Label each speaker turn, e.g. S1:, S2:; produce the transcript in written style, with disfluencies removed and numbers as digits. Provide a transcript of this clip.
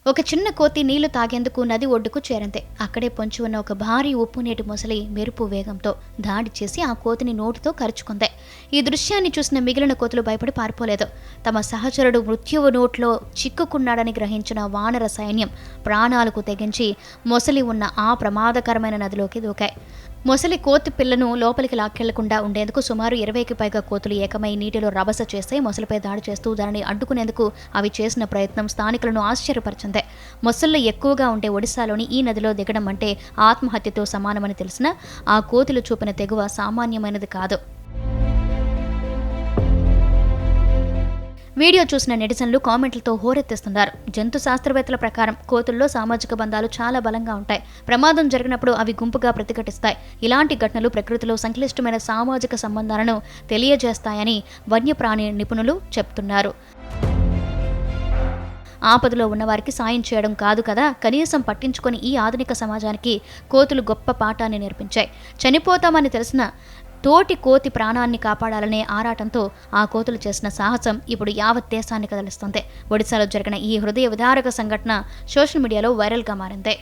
S1: ఒక చిన్న కోతి నీళ్లు తాగేందుకు నది ఒడ్డుకు చేరింది. అక్కడే పొంచి ఉన్న ఒక భారీ ఉప్పు నీటి మొసలి మెరుపు వేగంతో దాడి చేసి ఆ కోతిని నోటితో కరుచుకుంది. ఈ దృశ్యాన్ని చూసిన మిగిలిన కోతులు భయపడి పారిపోలేదు. తమ సహచరుడు మృత్యువు నోట్లో చిక్కుకున్నాడని గ్రహించిన వానర సైన్యం ప్రాణాలకు తెగించి మొసలి ఉన్న ఆ ప్రమాదకరమైన నదిలోకి దూకాయి. మొసలి కోతి పిల్లను లోపలికి లాక్కెళ్లకుండా ఉండేందుకు సుమారు 20కి పైగా కోతులు ఏకమై నీటిలో రభస చేసి మొసలిపై దాడి చేస్తూ దానిని అడ్డుకునేందుకు అవి చేసిన ప్రయత్నం స్థానికులను ఆశ్చర్యపరిచింది. మొసళ్ళు ఎక్కువగా ఉండే ఒడిశాలోని ఈ నదిలో దిగడం అంటే ఆత్మహత్యతో సమానమని తెలిసినా ఆ కోతులు చూపిన తెగువ సామాన్యమైనది కాదు. వీడియో చూసిన నెటిజన్లు కామెంట్లతో హోరెత్తిస్తున్నారు. జంతు శాస్త్రవేత్తల ప్రకారం కోతుల్లో సామాజిక బంధాలు చాలా బలంగా ఉంటాయి. ప్రమాదం జరిగినప్పుడు అవి గుంపుగా ప్రతిఘటిస్తాయి. ఇలాంటి ఘటనలు ప్రకృతిలో సంక్లిష్టమైన సామాజిక సంబంధాలను తెలియజేస్తాయని వన్యప్రాణి నిపుణులు చెప్తున్నారు. ఆపదలో ఉన్నవారికి సాయం చేయడం కాదు కదా, కనీసం పట్టించుకొని ఈ ఆధునిక సమాజానికి కోతులు గొప్ప పాఠాన్ని నేర్పించాయి. చనిపోతామని తెలిసిన తోటి కోతి ప్రాణాన్ని కాపాడాలనే ఆరాటంతో ఆ కోతులు చేసిన సాహసం ఇప్పుడు యావత్ దేశాన్ని కదిలిస్తుంది. ఒడిశాలో జరిగిన ఈ హృదయ విదారక సంఘటన సోషల్ మీడియాలో వైరల్గా మారింది.